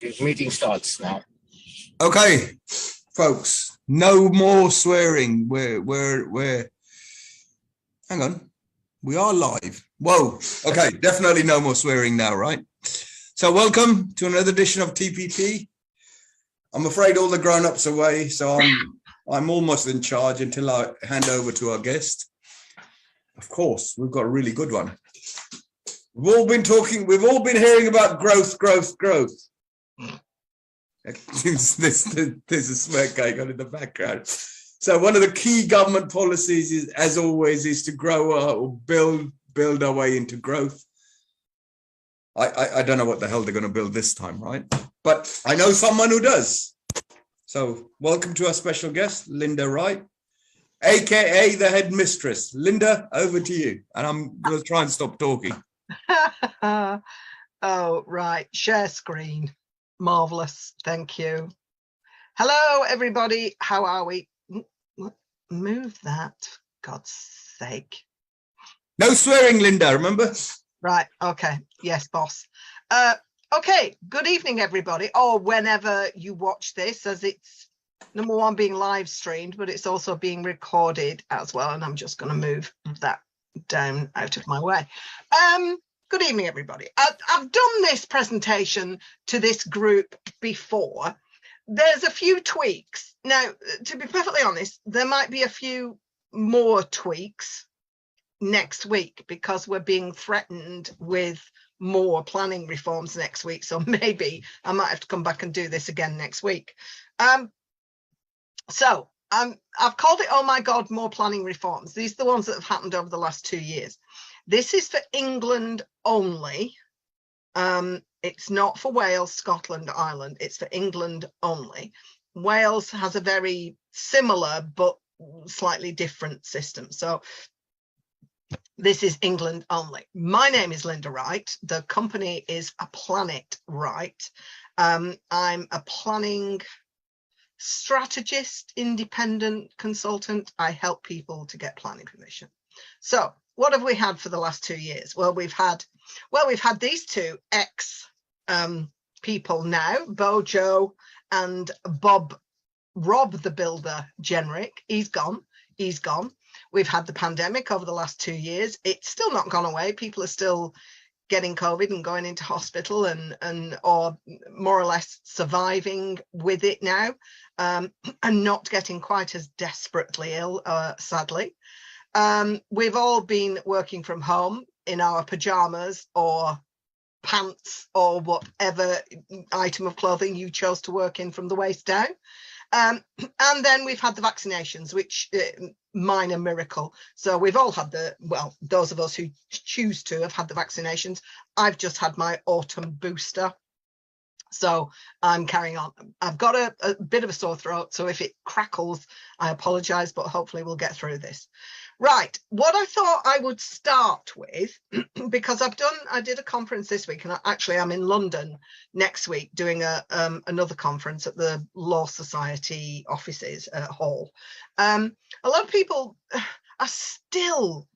The meeting starts now. Okay, folks, no more swearing. We're hang on. We are live. Whoa. Okay, definitely no more swearing now, right? So welcome to another edition of TPT. I'm afraid all the grown-ups are away, so I'm almost in charge until I hand over to our guest. Of course, we've got a really good one. We've all been hearing about growth. There's a smirk going on in the background. So one of the key government policies is, as always, is to grow or build our way into growth. I don't know what the hell they're going to build this time, right? But I know someone who does. So welcome to our special guest, Linda Wright, aka the headmistress. Linda, over to you. And I'm going to try and stop talking. Oh, right. Share screen. Marvelous. Thank you. Hello, everybody. How are we? Move that. God's sake. No swearing, Linda, remember? Right. Okay. Yes, boss. Okay. Good evening, everybody. Or whenever you watch this, as it's number one being live streamed, but it's also being recorded as well. And I'm just going to move that down out of my way. Good evening, everybody. I've done this presentation to this group before. There's a few tweaks. Now, to be perfectly honest, there might be a few more tweaks next week because we're being threatened with more planning reforms next week. So maybe I might have to come back and do this again next week. I've called it, oh my God, more planning reforms. These are the ones that have happened over the last 2 years. This is for England only. It's not for Wales, Scotland, Ireland. It's for England only. Wales has a very similar but slightly different system. So this is England only. My name is Linda Wright. The company is PLANiTWRiGHT. I'm a planning strategist, independent consultant. I help people to get planning permission. So what have we had for the last 2 years? Well, we've had these two people now, Bojo and Rob the Builder generic. He's gone. We've had the pandemic over the last 2 years. It's still not gone away. People are still getting COVID and going into hospital and or more or less surviving with it now, and not getting quite as desperately ill, sadly. We've all been working from home in our pajamas or pants or whatever item of clothing you chose to work in from the waist down. And then we've had the vaccinations, which minor miracle. So we've all had those of us who choose to have had the vaccinations. I've just had my autumn booster. So I'm carrying on. I've got a bit of a sore throat. So if it crackles, I apologize, but hopefully we'll get through this. Right, what I thought I would start with, because I did a conference this week, and I'm in London next week doing another conference at the Law Society offices at Hall. A lot of people are still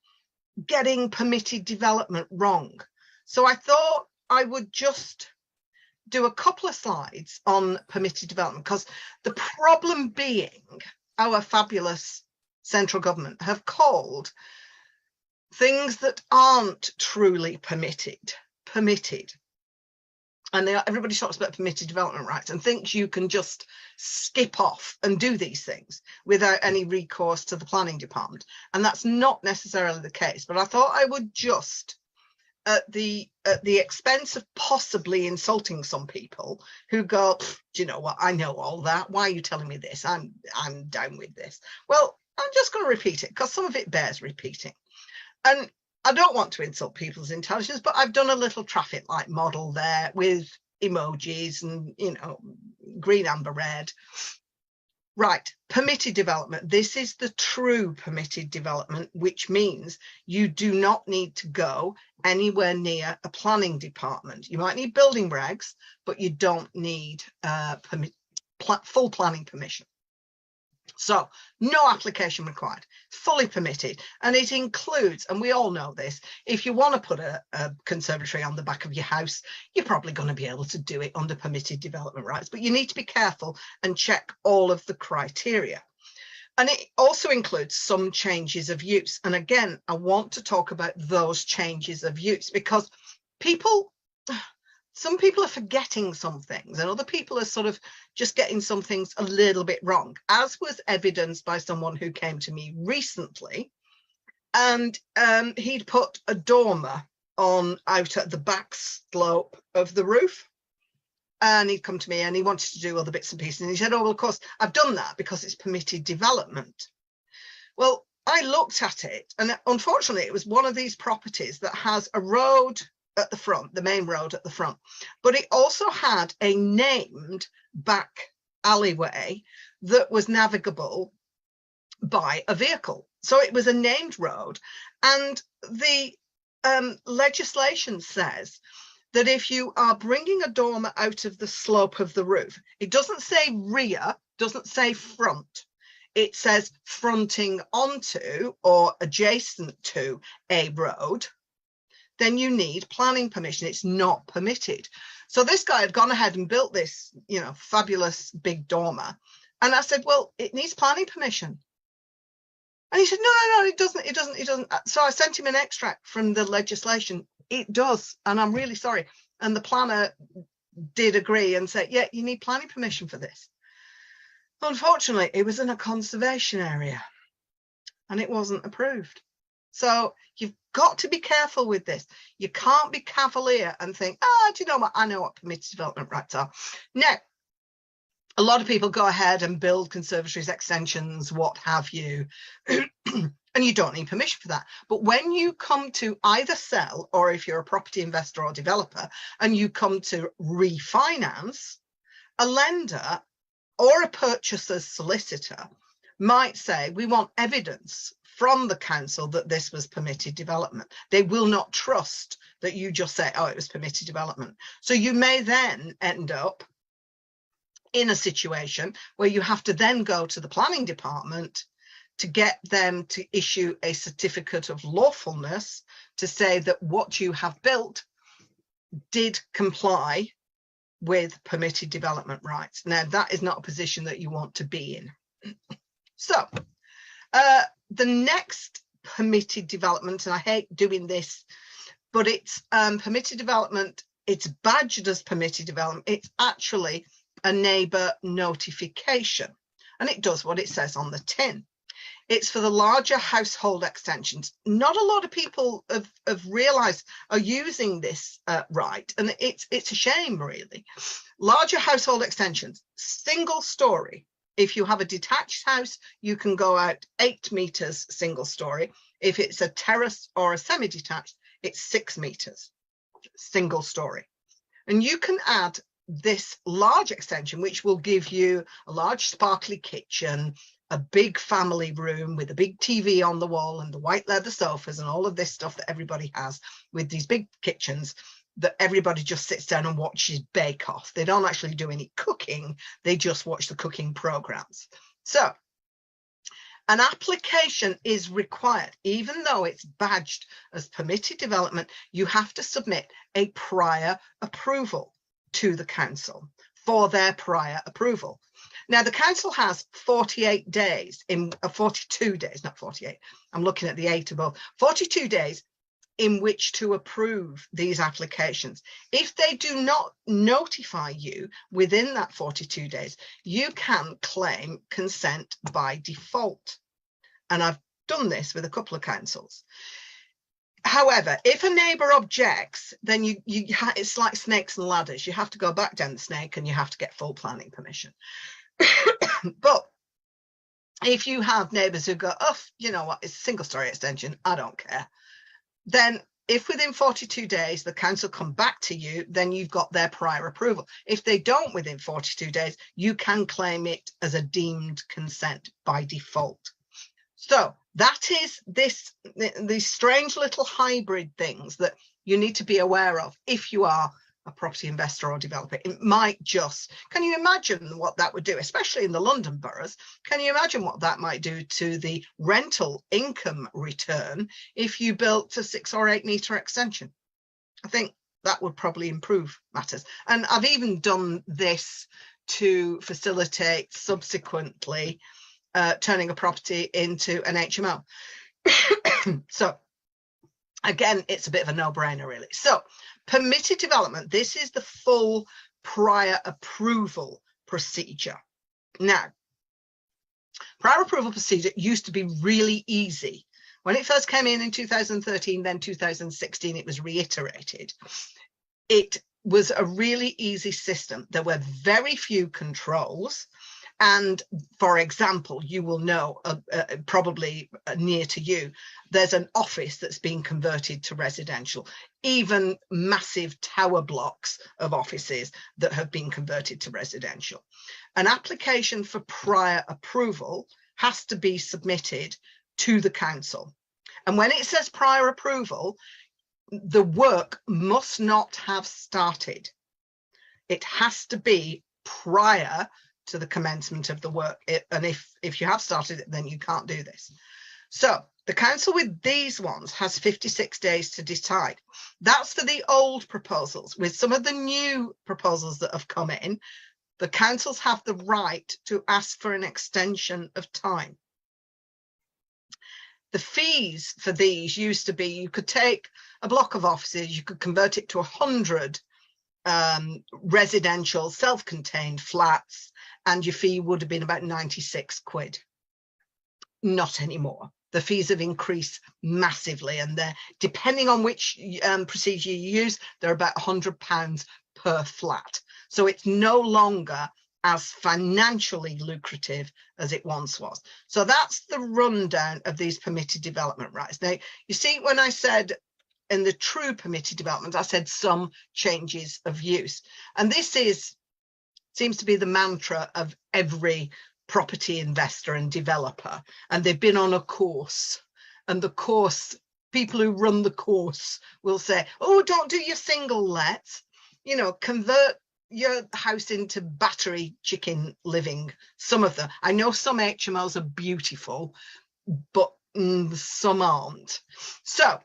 getting permitted development wrong. So I thought I would just do a couple of slides on permitted development, because the problem being our fabulous central government have called things that aren't truly permitted. And everybody talks about permitted development rights and thinks you can just skip off and do these things without any recourse to the planning department. And that's not necessarily the case. But I thought I would just, at the expense of possibly insulting some people who go, do you know what, I know all that. Why are you telling me this? I'm down with this. Well, I'm just going to repeat it because some of it bears repeating. And I don't want to insult people's intelligence, but I've done a little traffic light model there with emojis and, green, amber, red. Right, permitted development. This is the true permitted development, which means you do not need to go anywhere near a planning department. You might need building regs, but you don't need full planning permission. So no application required, fully permitted. And it includes, and we all know this, if you want to put a conservatory on the back of your house, you're probably going to be able to do it under permitted development rights, but you need to be careful and check all of the criteria. And it also includes some changes of use. And again, I want to talk about those changes of use because some people are forgetting some things and other people are sort of just getting some things a little bit wrong, as was evidenced by someone who came to me recently. And he'd put a dormer out at the back slope of the roof. And he'd come to me and he wanted to do other bits and pieces. And he said, oh, well, of course, I've done that because it's permitted development. Well, I looked at it and unfortunately, it was one of these properties that has a road at the front, the main road at the front, but it also had a named back alleyway that was navigable by a vehicle. So it was a named road. And the legislation says that if you are bringing a dormer out of the slope of the roof, it doesn't say rear, doesn't say front. It says fronting onto or adjacent to a road, then you need planning permission. It's not permitted. So this guy had gone ahead and built this, fabulous big dormer. And I said, well, it needs planning permission. And he said, no, it doesn't. So I sent him an extract from the legislation. It does. And I'm really sorry. And the planner did agree and said, yeah, you need planning permission for this. Unfortunately, it was in a conservation area and it wasn't approved. So you've got to be careful with this. You can't be cavalier and think, do you know what? I know what permitted development rights are. Now, a lot of people go ahead and build conservatories, extensions, what have you, and you don't need permission for that. But when you come to either sell, or if you're a property investor or developer, and you come to refinance, a lender or a purchaser's solicitor might say, we want evidence from the council that this was permitted development. They will not trust that you just say, oh, it was permitted development. So you may then end up in a situation where you have to then go to the planning department to get them to issue a certificate of lawfulness to say that what you have built did comply with permitted development rights. Now, that is not a position that you want to be in. So the next permitted development, and I hate doing this, but it's permitted development, it's badged as permitted development. It's actually a neighbour notification, and it does what it says on the tin. It's for the larger household extensions. Not a lot of people have realised are using this right, and it's a shame, really. Larger household extensions, single story. If you have a detached house, you can go out 8 metres single story. If it's a terrace or a semi-detached, it's 6 metres single story. And you can add this large extension, which will give you a large sparkly kitchen, a big family room with a big TV on the wall and the white leather sofas and all of this stuff that everybody has with these big kitchens that everybody just sits down and watches Bake Off. They don't actually do any cooking. They just watch the cooking programs. So an application is required. Even though it's badged as permitted development, you have to submit a prior approval to the council for their prior approval. Now, the council has 48 days, 42 days, not 48. I'm looking at the 8 above, 42 days in which to approve these applications. If they do not notify you within that 42 days, you can claim consent by default. And I've done this with a couple of councils. However, if a neighbour objects, then it's like snakes and ladders. You have to go back down the snake and you have to get full planning permission. But if you have neighbours who go, oh, you know what, it's a single story extension, I don't care. Then if within 42 days the council come back to you, then you've got their prior approval. If they don't within 42 days, you can claim it as a deemed consent by default. So that is these strange little hybrid things that you need to be aware of if you are a property investor or developer. It might just, can you imagine what that would do, especially in the London boroughs? Can you imagine what that might do to the rental income return if you built a 6 or 8 metre extension? I think that would probably improve matters. And I've even done this to facilitate subsequently turning a property into an HMO. So again, it's a bit of a no-brainer, really. So permitted development, this is the full prior approval procedure. Now, prior approval procedure used to be really easy. When it first came in 2013, then 2016, it was reiterated. It was a really easy system. There were very few controls. And for example, you will know, probably near to you, there's an office that's been converted to residential, even massive tower blocks of offices that have been converted to residential. An application for prior approval has to be submitted to the council. And when it says prior approval, the work must not have started. It has to be prior to the commencement of the work. And if you have started it, then you can't do this. So the council with these ones has 56 days to decide. That's for the old proposals. With some of the new proposals that have come in, the councils have the right to ask for an extension of time. The fees for these used to be, you could take a block of offices, you could convert it to 100 residential self-contained flats, and your fee would have been about 96 quid. Not anymore. The fees have increased massively, and they're, depending on which procedure you use, they're about £100 per flat. So it's no longer as financially lucrative as it once was. So that's the rundown of these permitted development rights. Now, you see, when I said in the true permitted development, I said some changes of use. And this seems to be the mantra of every property investor and developer. And they've been on a course. And the course, people who run the course will say, oh, don't do your single lets, you know, convert your house into battery chicken living. Some of them, I know some HMOs are beautiful, but some aren't. So,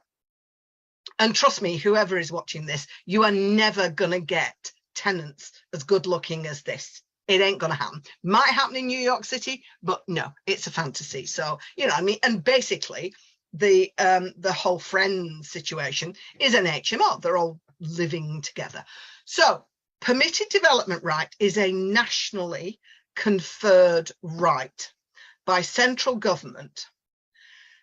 and trust me, whoever is watching this, you are never going to get tenants as good looking as this. It ain't going to happen. Might happen in New York City, but no, it's a fantasy. So, you know, I mean, and basically the whole Friends situation is an HMO. They're all living together. So permitted development right is a nationally conferred right by central government.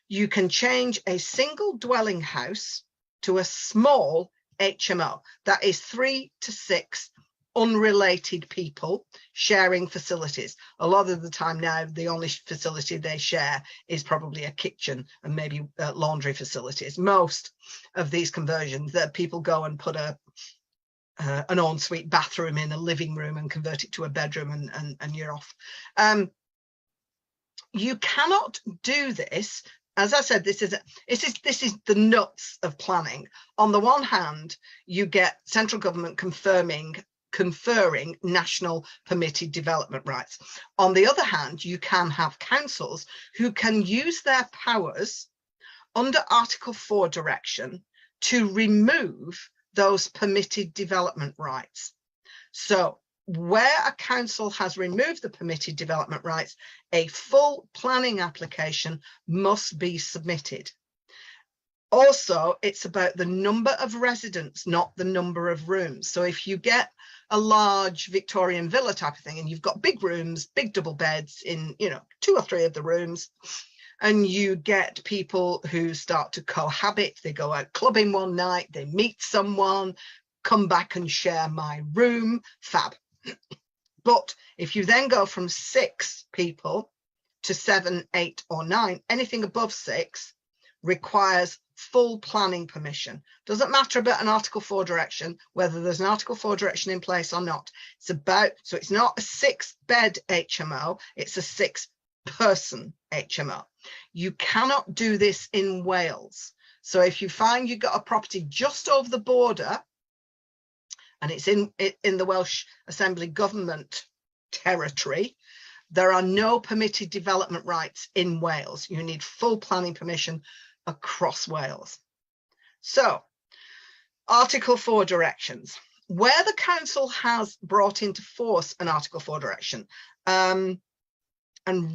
You can change a single dwelling house to a small HMO. That is 3 to 6 unrelated people sharing facilities. A lot of the time now, the only facility they share is probably a kitchen and maybe laundry facilities. Most of these conversions, that people go and put an ensuite bathroom in a living room and convert it to a bedroom, and you're off. You cannot do this. As I said, this is the nuts of planning. On the one hand, you get central government conferring national permitted development rights. On the other hand, you can have councils who can use their powers under Article 4 direction to remove those permitted development rights. So where a council has removed the permitted development rights, a full planning application must be submitted. Also, it's about the number of residents, not the number of rooms. So if you get a large Victorian villa type of thing, and you've got big rooms, big double beds in, you know, 2 or 3 of the rooms, and you get people who start to cohabit, they go out clubbing one night, they meet someone, come back and share my room, fab. But if you then go from 6 people to 7, 8 or 9, anything above 6 requires full planning permission. Doesn't matter about an Article 4 direction, whether there's an Article 4 direction in place or not. It's about, so it's not a 6-bed HMO, it's a 6-person HMO. You cannot do this in Wales. So if you find you've got a property just over the border and it's in the Welsh Assembly government territory, there are no permitted development rights in Wales. You need full planning permission across Wales. So, Article 4 directions. Where the council has brought into force an Article 4 direction, and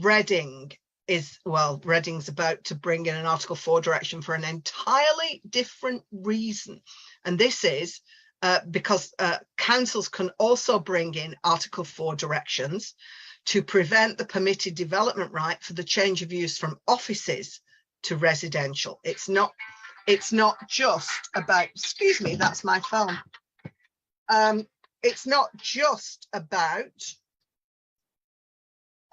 Reading's about to bring in an Article 4 direction for an entirely different reason. And this is because councils can also bring in Article 4 directions to prevent the permitted development right for the change of use from offices to residential. It's not just about, excuse me, that's my phone. It's not just about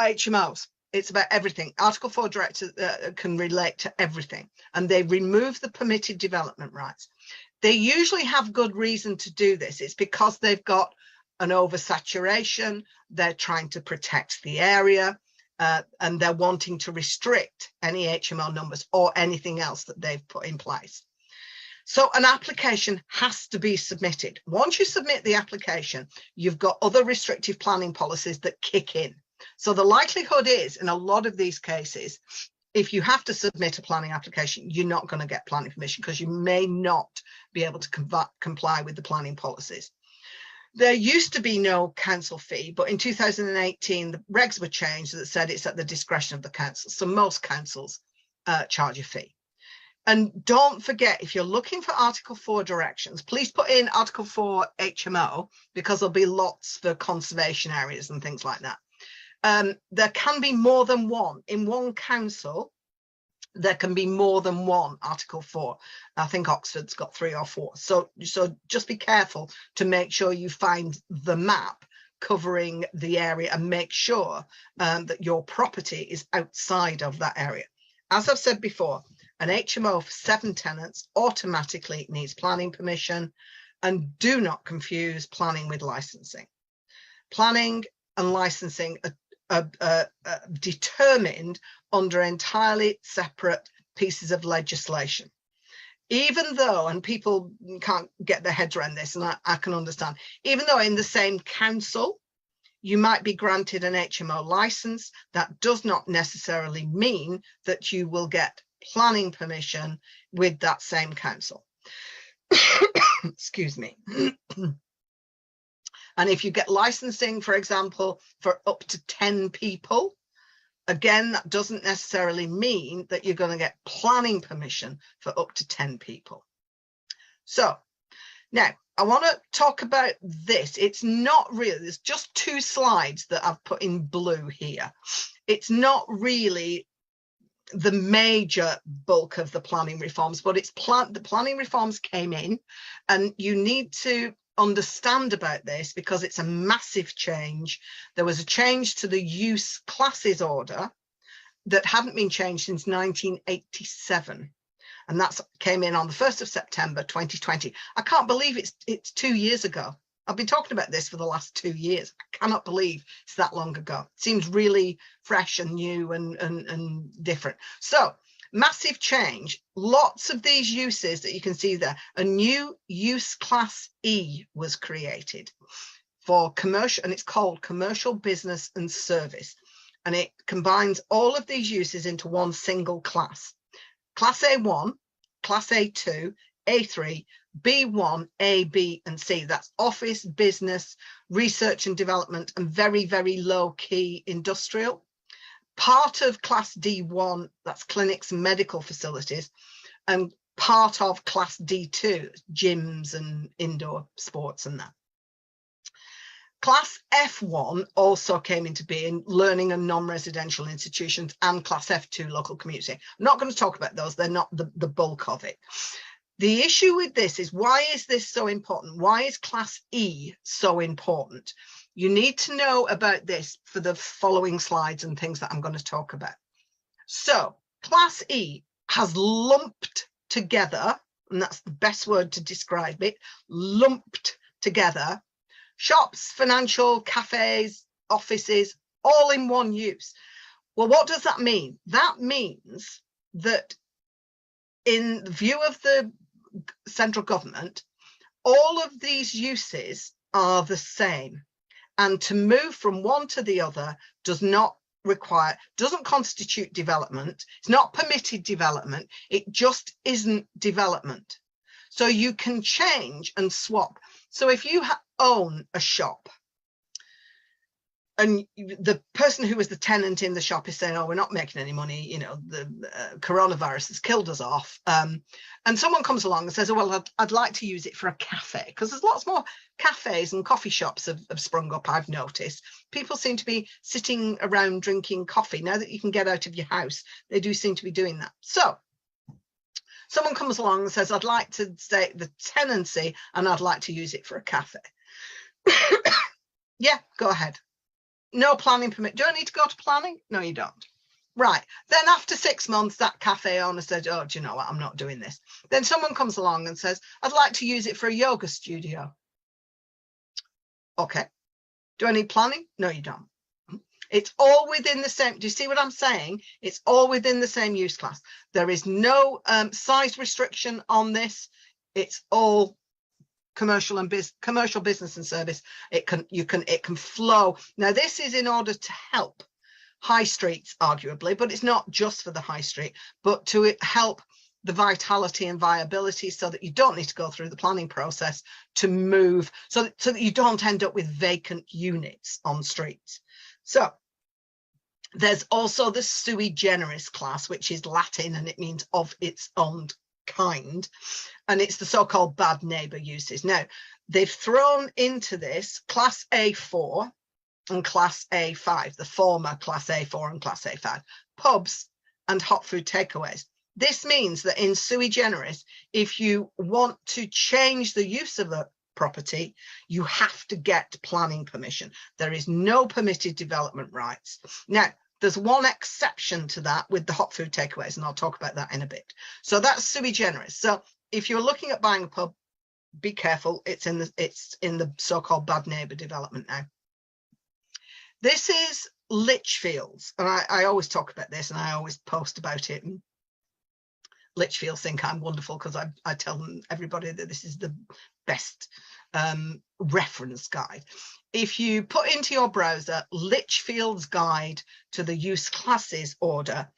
HMOs. It's about everything. Article 4 directives can relate to everything, and they remove the permitted development rights. They usually have good reason to do this. It's because they've got an oversaturation, they're trying to protect the area, and they're wanting to restrict any HMO numbers or anything else that they've put in place. So an application has to be submitted. Once you submit the application, you've got other restrictive planning policies that kick in. So the likelihood is, in a lot of these cases, if you have to submit a planning application, you're not going to get planning permission because you may not be able to comply with the planning policies. There used to be no council fee, but in 2018, the regs were changed that said it's at the discretion of the council. So most councils charge a fee. And don't forget, if you're looking for Article 4 directions, please put in Article 4 HMO, because there'll be lots for conservation areas and things like that. There can be more than one. In one council, there can be more than one Article 4. I think Oxford's got 3 or 4. So just be careful to make sure you find the map covering the area and make sure that your property is outside of that area. As I've said before, an HMO for 7 tenants automatically needs planning permission, and do not confuse planning with licensing. Planning and licensing are determined under entirely separate pieces of legislation. Even though, and people can't get their heads around this, and I can understand, even though in the same council you might be granted an HMO license, that does not necessarily mean that you will get planning permission with that same council. Excuse me. And if you get licensing, for example, for up to 10 people, again, that doesn't necessarily mean that you're going to get planning permission for up to 10 people. So now I want to talk about this. It's not really, there's just 2 slides that I've put in blue here. It's not really the major bulk of the planning reforms, but it's the planning reforms came in, and you need to understand about this because it's a massive change. There was a change to the use classes order that hadn't been changed since 1987, and that came in on the 1st of September 2020. I can't believe it's 2 years ago. I've been talking about this for the last 2 years. I cannot believe it's that long ago. It seems really fresh and new and different. So massive change. Lots of these uses that you can see there. A new use class E was created for commercial, and it's called commercial, business and service. And it combines all of these uses into one single class. Class A1, Class A2, A3, B1, A, B and C. That's office, business, research and development, and very, very low key industrial. Part of Class D1, that's clinics and medical facilities, and part of Class D2, gyms and indoor sports and that. Class F1 also came into being, learning and non-residential institutions, and Class F2, local community. I'm not going to talk about those. They're not the bulk of it. The issue with this is, why is this so important? Why is Class E so important? You need to know about this for the following slides and things that I'm going to talk about. So Class E has lumped together, and that's the best word to describe it, lumped together, shops, financial, cafes, offices, all in one use. Well, what does that mean? That means that in view of the central government, all of these uses are the same, and to move from one to the other doesn't constitute development. It's not permitted development. It just isn't development. So you can change and swap. So if you own a shop and the person who was the tenant in the shop is saying, oh, we're not making any money, you know, the coronavirus has killed us off. And someone comes along and says, oh, well, I'd like to use it for a cafe, because there's lots more cafes and coffee shops have sprung up, I've noticed. People seem to be sitting around drinking coffee. Now that you can get out of your house, they do seem to be doing that. So someone comes along and says, I'd like to stay the tenancy and I'd like to use it for a cafe. Yeah, go ahead. No planning permit. Do I need to go to planning? No, you don't. Right. Then after 6 months, that cafe owner said, oh, do you know what? I'm not doing this. Then someone comes along and says, I'd like to use it for a yoga studio. Okay. Do I need planning? No, you don't. It's all within the same. Do you see what I'm saying? It's all within the same use class. There is no size restriction on this. It's all commercial business and service. It can flow. Now, this is in order to help high streets, arguably, but it's not just for the high street, but to help the vitality and viability, so that you don't need to go through the planning process to move, so that you don't end up with vacant units on streets. So there's also the sui generis class, which is Latin and it means of its own kind, and it's the so-called bad neighbor uses. Now, they've thrown into this class A4 and class A5, the former class A4 and class A5, pubs and hot food takeaways. This means that in sui generis, if you want to change the use of a property, you have to get planning permission. There is no permitted development rights. Now, there's one exception to that with the hot food takeaways, and I'll talk about that in a bit. So that's sui generis. So if you're looking at buying a pub, be careful. It's in the so-called bad neighbor development now. This is Lichfields, and I always talk about this and I always post about it. And Lichfields think I'm wonderful because I tell them, everybody, that this is the best reference guide. If you put into your browser Lichfield's guide to the use classes order,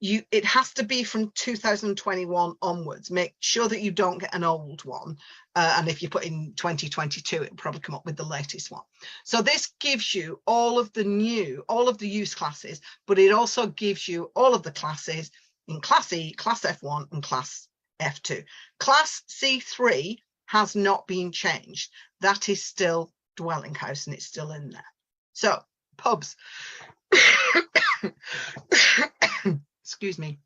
it has to be from 2021 onwards. Make sure that you don't get an old one. And if you put in 2022, it'll probably come up with the latest one. So this gives you all of the use classes, but it also gives you all of the classes in Class E, Class F1 and Class F2. Class C3 has not been changed. That is still dwelling house and it's still in there. So pubs. Excuse me.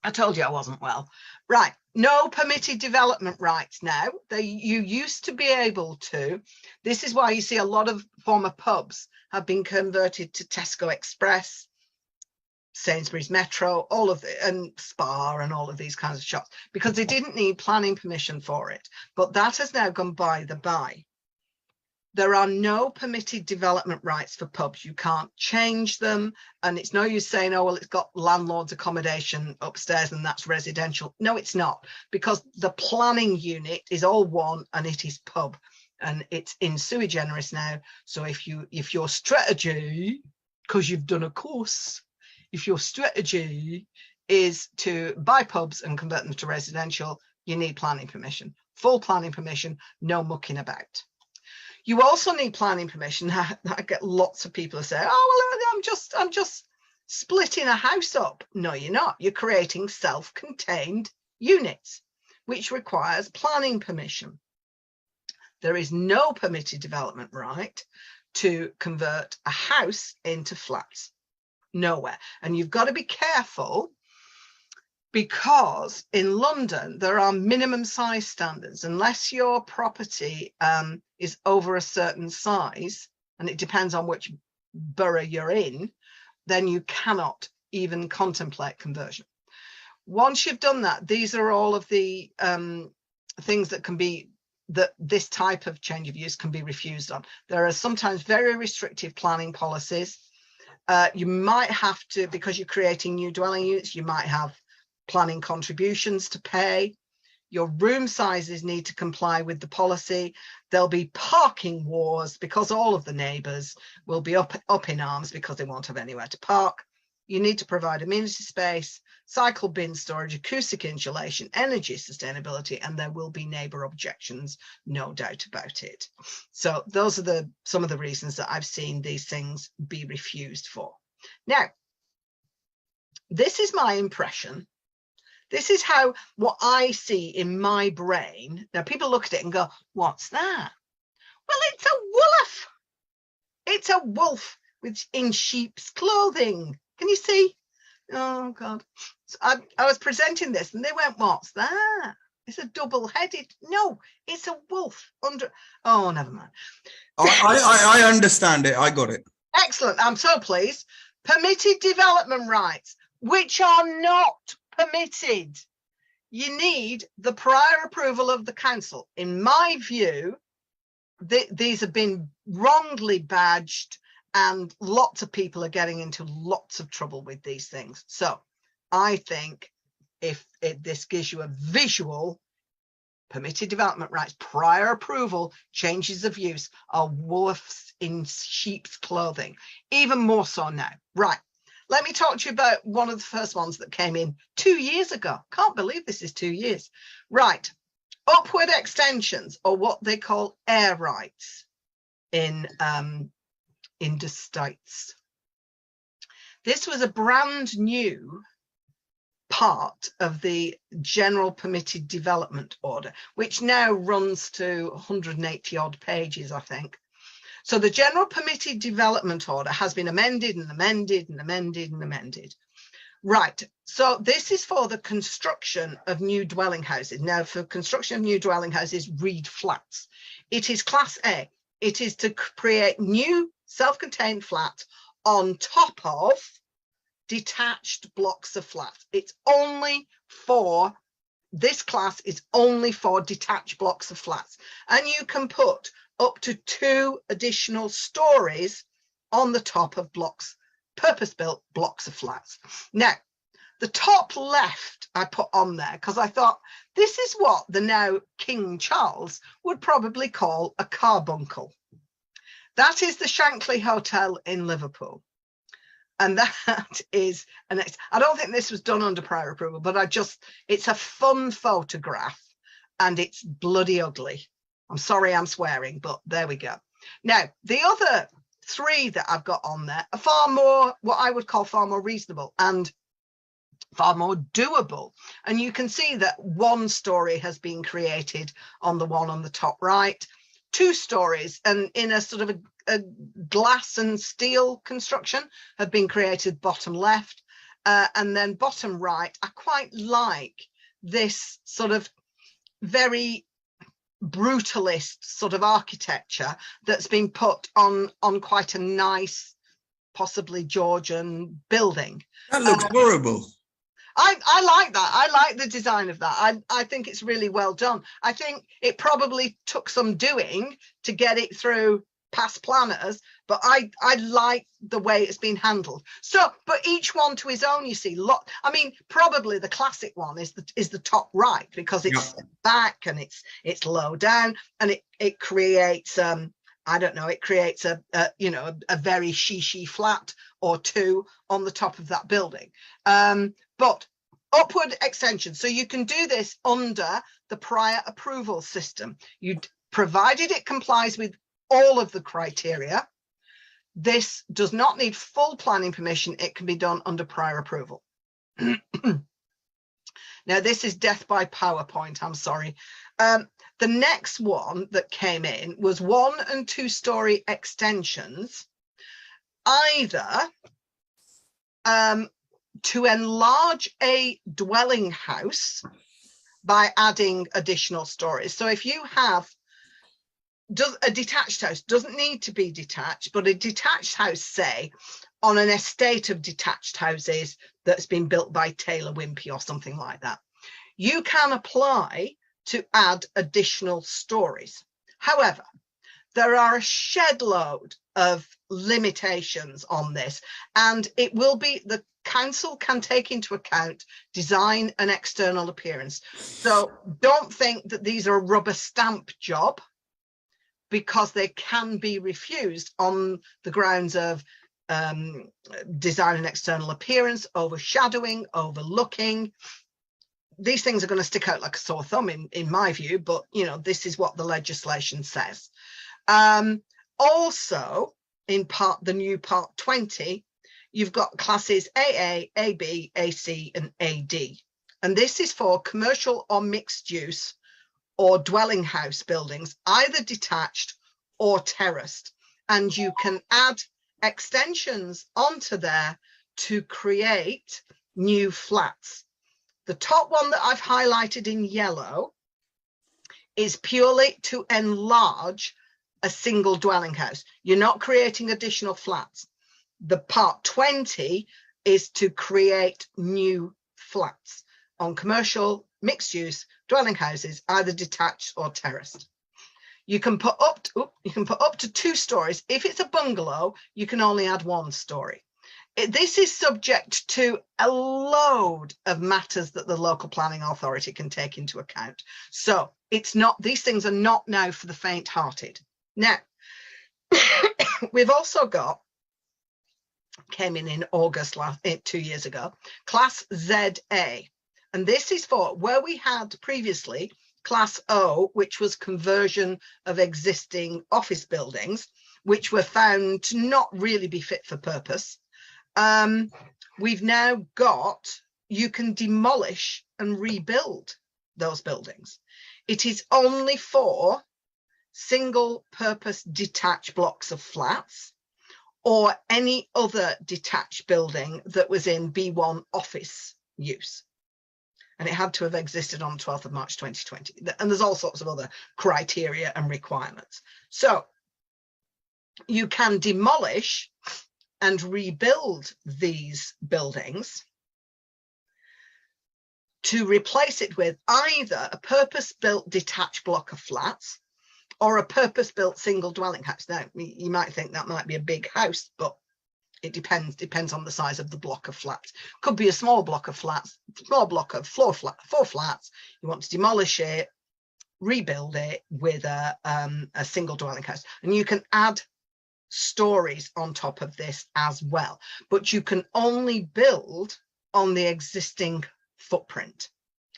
I told you I wasn't well. Right. No permitted development rights now. You used to be able to. This is why you see a lot of former pubs have been converted to Tesco Express, Sainsbury's Metro, all of it, and Spa and all of these kinds of shops, because they didn't need planning permission for it. But that has now gone by the by. There are no permitted development rights for pubs. You can't change them. And it's no use saying, oh, well, it's got landlord's accommodation upstairs and that's residential. No, it's not, because the planning unit is all one and it is pub. And it's in sui generis now. So if your strategy, because you've done a course, if your strategy is to buy pubs and convert them to residential, you need planning permission. Full planning permission, no mucking about. You also need planning permission. I get lots of people who say, oh, well, I'm just splitting a house up. No, you're not. You're creating self-contained units, which requires planning permission. There is no permitted development right to convert a house into flats. Nowhere. And you've got to be careful, because in London, there are minimum size standards. Unless your property is over a certain size, and it depends on which borough you're in, then you cannot even contemplate conversion. Once you've done that, these are all of the things that this type of change of use can be refused on. There are sometimes very restrictive planning policies. You might have to, because you're creating new dwelling units, you might have planning contributions to pay. Your room sizes need to comply with the policy. There'll be parking wars because all of the neighbours will be up in arms because they won't have anywhere to park. You need to provide amenity space, cycle bin storage, acoustic insulation, energy sustainability, and there will be neighbour objections, no doubt about it. So those are some of the reasons that I've seen these things be refused for. Now, this is my impression. This is what I see in my brain. Now, people look at it and go, what's that? Well, it's a wolf. It's a wolf in sheep's clothing. Can you see? Oh, God. So I was presenting this and they went, what's that? It's a double-headed. No, it's a wolf under. Oh, never mind. I understand it. I got it. Excellent. I'm so pleased. Permitted development rights, which are not permitted. You need the prior approval of the council. In my view, these have been wrongly badged and lots of people are getting into lots of trouble with these things. So I think if this gives you a visual, permitted development rights, prior approval, changes of use are wolves in sheep's clothing, even more so now. Right. Let me talk to you about one of the first ones that came in 2 years ago. Can't believe this is 2 years. Right. Upward extensions, or what they call air rights in the States. This was a brand new part of the General Permitted Development Order, which now runs to 180 odd pages, I think. So the General Permitted Development Order has been amended and amended and amended and amended. Right, so this is for the construction of new dwelling houses. Now, for construction of new dwelling houses, read flats. It is Class A. It is to create new self-contained flats on top of detached blocks of flats. It's only for, this class is only for detached blocks of flats. And you can put up to 2 additional stories on the top of blocks, purpose-built blocks of flats. Now, the top left I put on there because I thought this is what the now King Charles would probably call a carbuncle. That is the Shankly Hotel in Liverpool. And that is, I don't think this was done under prior approval, but it's a fun photograph and it's bloody ugly. I'm sorry I'm swearing, but there we go. Now, the other 3 that I've got on there are far more, what I would call far more reasonable and far more doable. And you can see that 1 story has been created on the one on the top right, 2 stories and in a sort of a glass and steel construction have been created bottom left, and then bottom right. I quite like this sort of very brutalist sort of architecture that's been put on quite a nice, possibly Georgian building. That looks horrible. I like that. I like the design of that. I think it's really well done. I think it probably took some doing to get it through past planners, but I like the way it's been handled. So, but each one to his own, you see. I mean, probably the classic one is the top right because it's back and it's low down and it creates I don't know, it creates a very she flat or 2 on the top of that building. But upward extension, so you can do this under the prior approval system. Provided it complies with all of the criteria, this does not need full planning permission. It can be done under prior approval. Now, this is death by PowerPoint. I'm sorry. The next one that came in was 1 and 2 story extensions, either to enlarge a dwelling house by adding additional stories. So if you have a detached house, doesn't need to be detached, but a detached house, say, on an estate of detached houses that's been built by Taylor Wimpey or something like that, you can apply to add additional stories. However, there are a shed load of limitations on this, and it will be council can take into account design and external appearance. So don't think that these are a rubber stamp job, because they can be refused on the grounds of design and external appearance, overshadowing, overlooking. These things are going to stick out like a sore thumb in my view, but you know, this is what the legislation says. Also, in the new part 20, you've got classes AA, AB, AC, and AD. And this is for commercial or mixed use or dwelling house buildings, either detached or terraced. And you can add extensions onto there to create new flats. The top one that I've highlighted in yellow is purely to enlarge a single dwelling house. You're not creating additional flats. The part 20 is to create new flats on commercial, mixed use dwelling houses, either detached or terraced. You can put up to 2 stories. If it's a bungalow, you can only add 1 story. This is subject to a load of matters that the local planning authority can take into account. So it's not, these things are not now for the faint-hearted. Now, we've also got, came in August 2 years ago, Class ZA. And this is for where we had previously Class O, which was conversion of existing office buildings, which were found to not really be fit for purpose. We've now got, you can demolish and rebuild those buildings. It is only for single purpose detached blocks of flats or any other detached building that was in B1 office use. And it had to have existed on 12th of March 2020. And there's all sorts of other criteria and requirements. So you can demolish and rebuild these buildings to replace it with either a purpose-built detached block of flats or a purpose-built single dwelling house. Now, you might think that might be a big house, but it depends on the size of the block of flats. Could be a small block of flats, small block of 4 flats. You want to demolish it, rebuild it with a single dwelling house. And you can add stories on top of this as well, but you can only build on the existing footprint.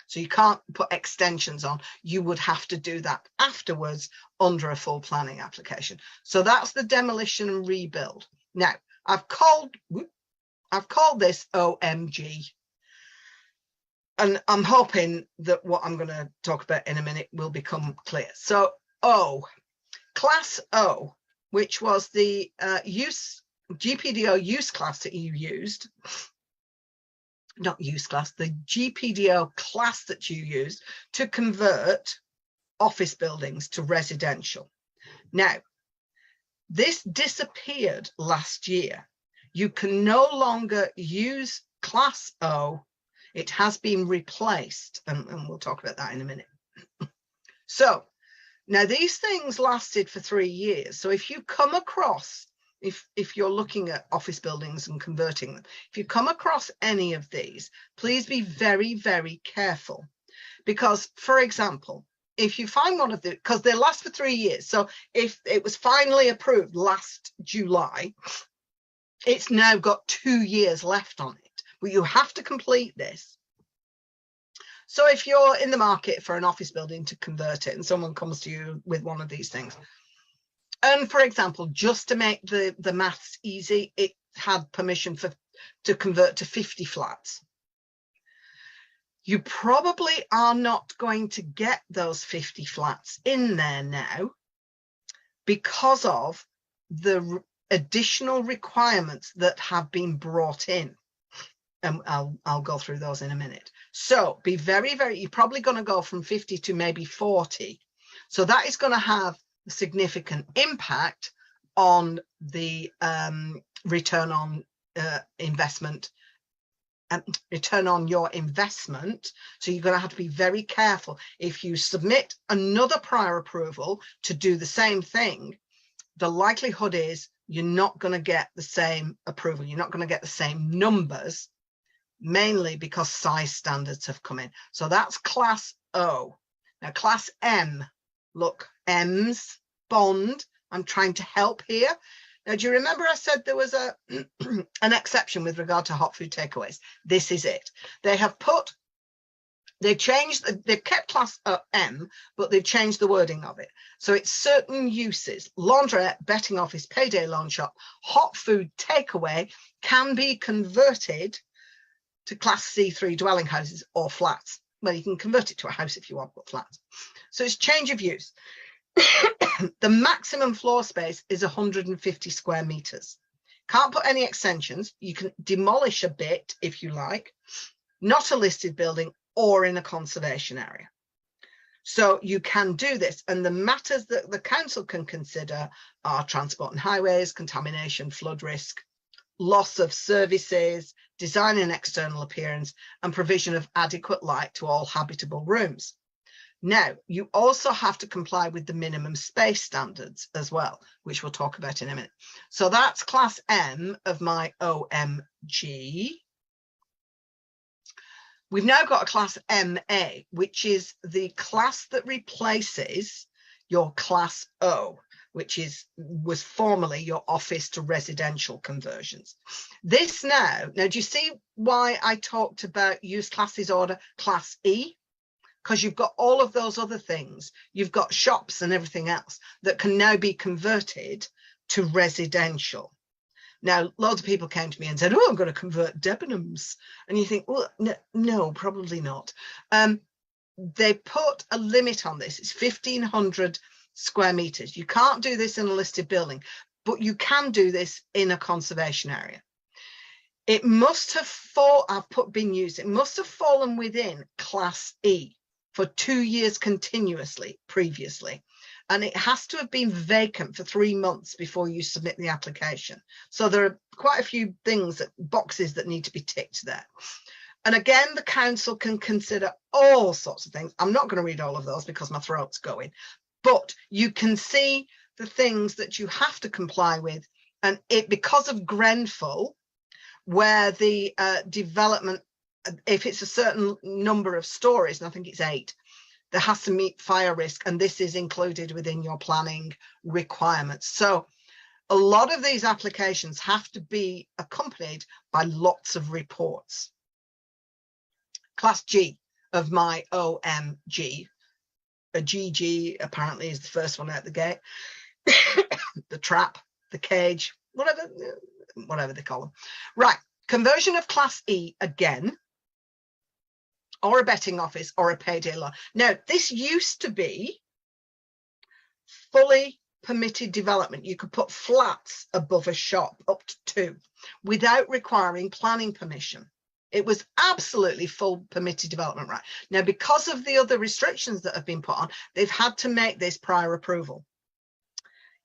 So you can't put extensions on. You would have to do that afterwards under a full planning application. So that's the demolition and rebuild. Now, I've called this OMG, and I'm hoping that what I'm going to talk about in a minute will become clear. So Class O, which was the GPDO use class that you used, not use class, the GPDO class that you used to convert office buildings to residential. Now, this disappeared last year. You can no longer use Class O. It has been replaced, and we'll talk about that in a minute. So now these things lasted for 3 years. So if you come across, if you're looking at office buildings and converting them, if you come across any of these, please be very, very careful. Because, for example, if you find one of the, because they last for 3 years. So if it was finally approved last July, it's now got 2 years left on it, but you have to complete this. So if you're in the market for an office building to convert it and someone comes to you with one of these things, and for example, just to make the maths easy, it had permission to convert to 50 flats. You probably are not going to get those 50 flats in there now because of the additional requirements that have been brought in. And I'll go through those in a minute. So be very, very, you're probably going to go from 50 to maybe 40. So that is going to have a significant impact on the return on investment and return on your investment. So you're going to have to be very careful. If you submit another prior approval to do the same thing, the likelihood is you're not going to get the same approval. You're not going to get the same numbers mainly because size standards have come in. So that's class O. Now class M, look, M's, bond. I'm trying to help here. Now, do you remember I said there was an exception with regard to hot food takeaways? This is it. They've kept class M, but they've changed the wording of it. So it's certain uses, laundrette, betting office, payday loan shop, hot food takeaway can be converted to class C3 dwelling houses or flats. Well, you can convert it to a house if you want, but flats. So it's change of use. The maximum floor space is 150 square meters. Can't put any extensions. You can demolish a bit if you like, not a listed building or in a conservation area. So you can do this. And the matters that the council can consider are transport and highways, contamination, flood risk, loss of services, design and external appearance, and provision of adequate light to all habitable rooms. Now, you also have to comply with the minimum space standards as well, which we'll talk about in a minute. So that's class M of my OMG. We've now got a class MA, which is the class that replaces your class O, which was formerly your office to residential conversions. This now do you see why I talked about use classes order class E? Because you've got all of those other things. You've got shops and everything else that can now be converted to residential. Now, loads of people came to me and said, oh, I'm going to convert Debenhams. And you think, well, no, probably not. They put a limit on this. It's 1,500 square meters. You can't do this in a listed building, but you can do this in a conservation area. It must have it must have fallen within class E for 2 years continuously previously. And it has to have been vacant for 3 months before you submit the application. So there are quite a few boxes that need to be ticked there. And again, the council can consider all sorts of things. I'm not going to read all of those because my throat's going, but you can see the things that you have to comply with. And because of Grenfell, where the development, if it's a certain number of stories, and I think it's 8, there has to meet fire risk, and this is included within your planning requirements. So a lot of these applications have to be accompanied by lots of reports. Class G of my OMG, a GG apparently is the first one out the gate. The trap, the cage, whatever they call them. Right, conversion of class E again, or a betting office or a payday loan. Now, this used to be fully permitted development. You could put flats above a shop up to 2 without requiring planning permission. It was absolutely full permitted development right. Now, because of the other restrictions that have been put on, they've had to make this prior approval.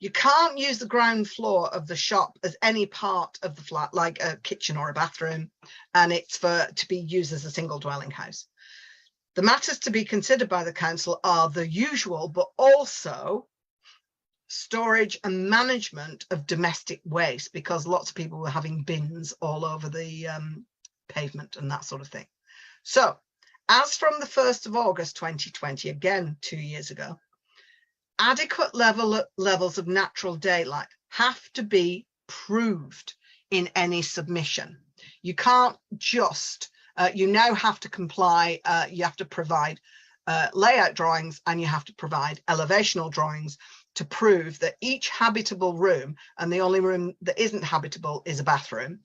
You can't use the ground floor of the shop as any part of the flat, like a kitchen or a bathroom, and it's to be used as a single dwelling house. The matters to be considered by the council are the usual, but also storage and management of domestic waste, because lots of people were having bins all over the pavement and that sort of thing. So, as from the 1st of August 2020, again 2 years ago, adequate levels of natural daylight have to be proved in any submission. You can't just, you now have to comply, you have to provide layout drawings, and you have to provide elevational drawings to prove that each habitable room, and the only room that isn't habitable is a bathroom,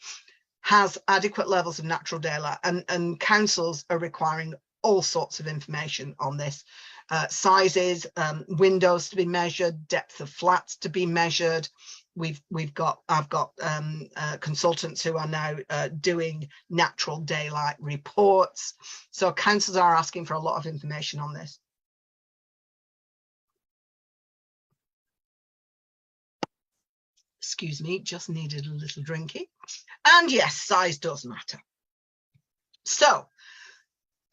has adequate levels of natural daylight, and councils are requiring all sorts of information on this. Sizes, windows to be measured, depth of flats to be measured. I've got consultants who are now doing natural daylight reports. So councils are asking for a lot of information on this. Excuse me, just needed a little drinky. And yes, size does matter. So,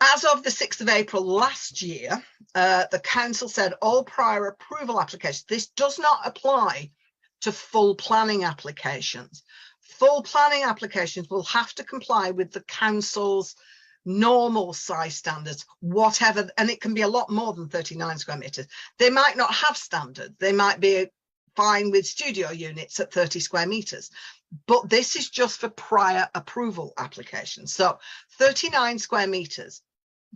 as of the 6th of April last year, the council said all prior approval applications, this does not apply to full planning applications. Full planning applications will have to comply with the council's normal size standards, whatever, and it can be a lot more than 39 square meters. They might not have standards. They might be fine with studio units at 30 square meters, but this is just for prior approval applications. So 39 square meters,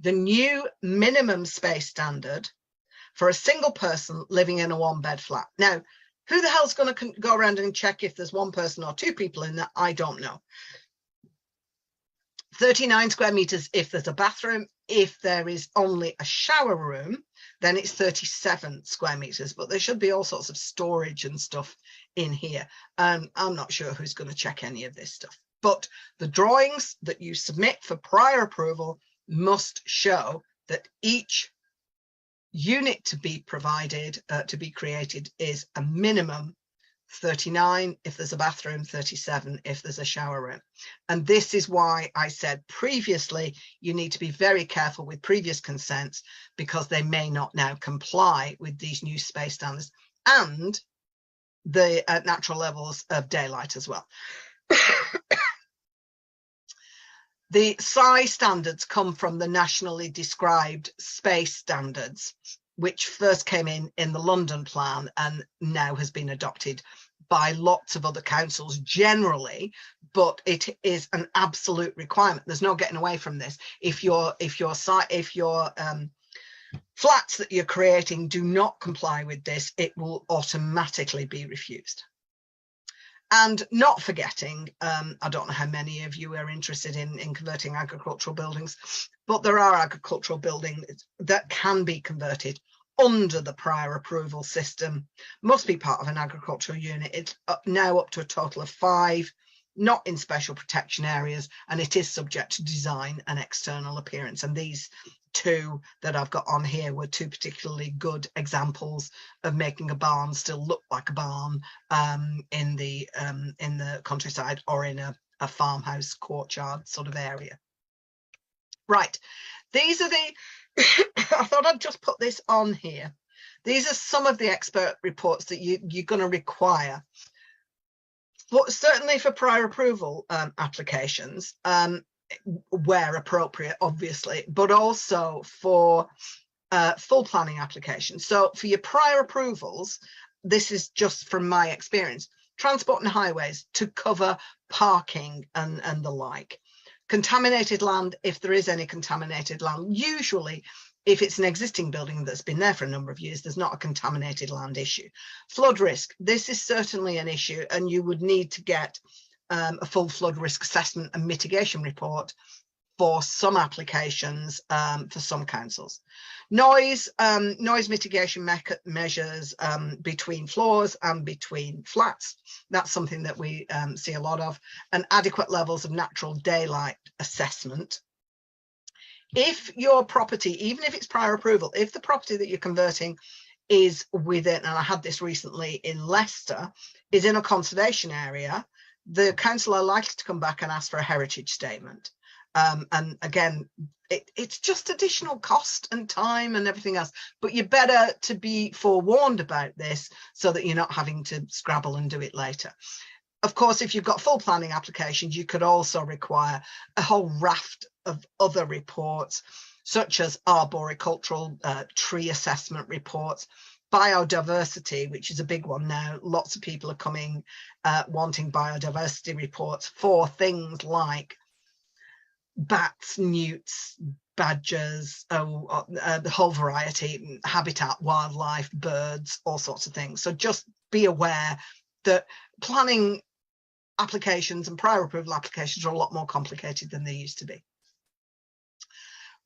the new minimum space standard for a single person living in a 1-bed flat. Now, who the hell's going to go around and check if there's one person or two people in there? I don't know. 39 square meters if there's a bathroom. If there is only a shower room, then it's 37 square meters, but there should be all sorts of storage and stuff in here. I'm not sure who's going to check any of this stuff, but the drawings that you submit for prior approval must show that each unit to be provided, to be created, is a minimum 39 if there's a bathroom, 37 if there's a shower room. And this is why I said previously you need to be very careful with previous consents, because they may not now comply with these new space standards and the natural levels of daylight as well. The size standards come from the nationally described space standards, which first came in the London plan and now has been adopted by lots of other councils generally, but it is an absolute requirement. There's no getting away from this. If your flats that you're creating do not comply with this, it will automatically be refused. And not forgetting, I don't know how many of you are interested in converting agricultural buildings, but there are agricultural buildings that can be converted under the prior approval system, must be part of an agricultural unit. It's now up to a total of 5, not in special protection areas, and it is subject to design and external appearance. And these 2 that I've got on here were 2 particularly good examples of making a barn still look like a barn in the countryside or in a farmhouse courtyard sort of area. Right, these are the I thought I'd just put this on here. These are some of the expert reports that you're going to require, but certainly for prior approval applications, where appropriate, obviously, but also for full planning applications. So for your prior approvals, this is just from my experience, transport and highways to cover parking and the like. Contaminated land, if there is any contaminated land, usually if it's an existing building that's been there for a number of years, there's not a contaminated land issue. Flood risk, this is certainly an issue, and you would need to get a full flood risk assessment and mitigation report for some applications, for some councils. Noise mitigation measures between floors and between flats. That's something that we see a lot of. And adequate levels of natural daylight assessment. If your property, even if it's prior approval, if the property that you're converting is within, and I had this recently in Leicester, is in a conservation area, the council are likely to come back and ask for a heritage statement. And again, it's just additional cost and time and everything else, but you're better to be forewarned about this so that you're not having to scrabble and do it later. Of course, if you've got full planning applications, you could also require a whole raft of other reports, such as arboricultural tree assessment reports, biodiversity, which is a big one now. Lots of people are coming wanting biodiversity reports for things like bats, newts, badgers, the whole variety, habitat, wildlife, birds, all sorts of things. So just be aware that planning applications and prior approval applications are a lot more complicated than they used to be.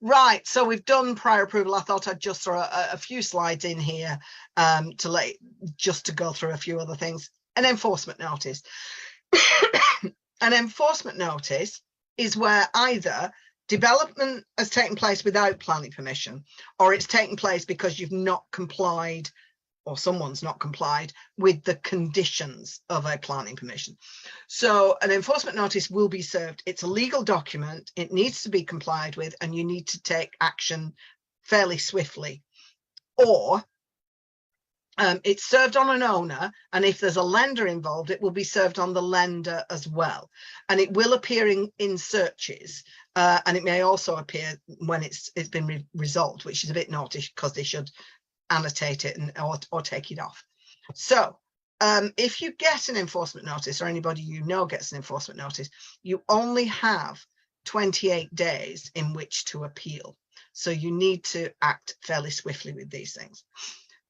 Right, so we've done prior approval. I thought I'd just throw a few slides in here to go through a few other things. An enforcement notice. An enforcement notice is where either development has taken place without planning permission, or it's taken place because you've not complied, or someone's not complied with the conditions of a planning permission. So an enforcement notice will be served. It's a legal document. It needs to be complied with, and you need to take action fairly swiftly. Or It's served on an owner, and if there's a lender involved, it will be served on the lender as well. And it will appear in searches, and it may also appear when it's been resolved, which is a bit naughty because they should annotate it or take it off. So if you get an enforcement notice, or anybody you know gets an enforcement notice, you only have 28 days in which to appeal. So you need to act fairly swiftly with these things.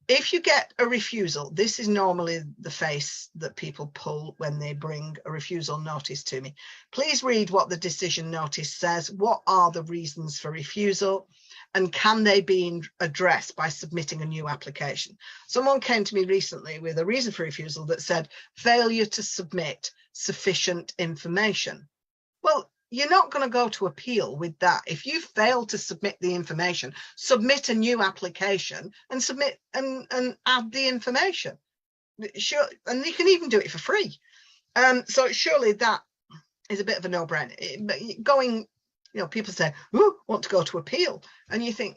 If you get a refusal, this is normally the face that people pull when they bring a refusal notice to me. Please read what the decision notice says. What are the reasons for refusal? And can they be addressed by submitting a new application? Someone came to me recently with a reason for refusal that said failure to submit sufficient information. Well, you're not going to go to appeal with that. If you fail to submit the information, submit a new application and submit and add the information. Sure, and you can even do it for free. So surely that is a bit of a no-brainer. Going, people say, "Ooh, want to go to appeal," and you think,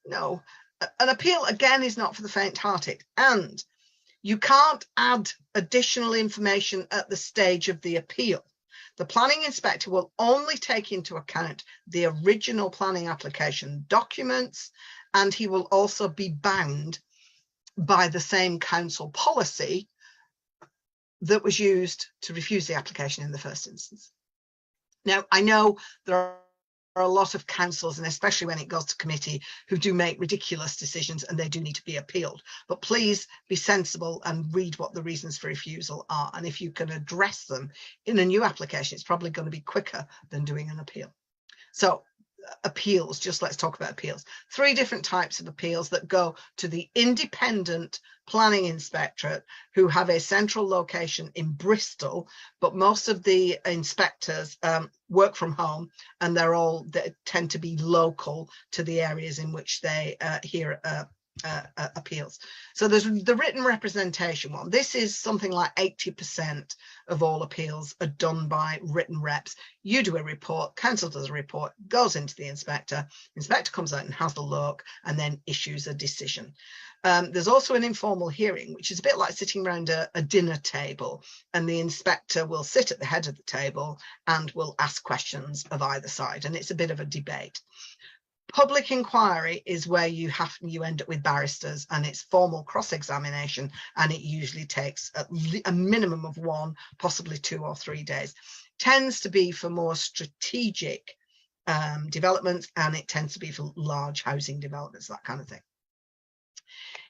no. An appeal again is not for the faint-hearted, and you can't add additional information at the stage of the appeal. The planning inspector will only take into account the original planning application documents, and he will also be bound by the same council policy that was used to refuse the application in the first instance. Now, I know there are a lot of councils, and especially when it goes to committee, who do make ridiculous decisions and they do need to be appealed. But please be sensible and read what the reasons for refusal are. And if you can address them in a new application, it's probably going to be quicker than doing an appeal. So appeals, just let's talk about appeals. 3 different types of appeals that go to the independent planning inspectorate, who have a central location in Bristol, but most of the inspectors work from home, and they tend to be local to the areas in which they hear appeals. So there's the written representation one. This is something like 80% of all appeals are done by written reps. You do a report, council does a report, goes into the inspector comes out and has a look and then issues a decision. There's also an informal hearing, which is a bit like sitting around a dinner table, and the inspector will sit at the head of the table and will ask questions of either side, and it's a bit of a debate. Public inquiry is where you end up with barristers, and it's formal cross-examination, and it usually takes a minimum of 1, possibly 2 or 3 days. Tends to be for more strategic developments, and it tends to be for large housing developments, that kind of thing.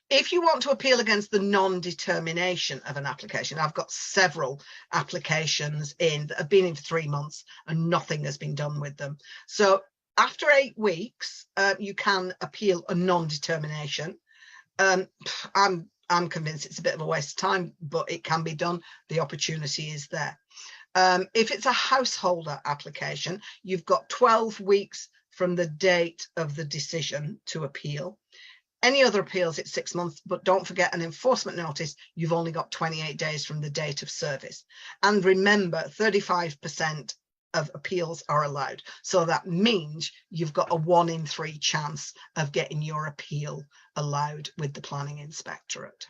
If you want to appeal against the non-determination of an application, I've got several applications in that have been in for 3 months and nothing has been done with them. So after 8 weeks, you can appeal a non-determination. I'm convinced it's a bit of a waste of time, but it can be done. The opportunity is there. If it's a householder application, you've got 12 weeks from the date of the decision to appeal. Any other appeals, it's 6 months, but don't forget an enforcement notice, you've only got 28 days from the date of service. And remember, 35% of appeals are allowed. So that means you've got a 1 in 3 chance of getting your appeal allowed with the planning inspectorate.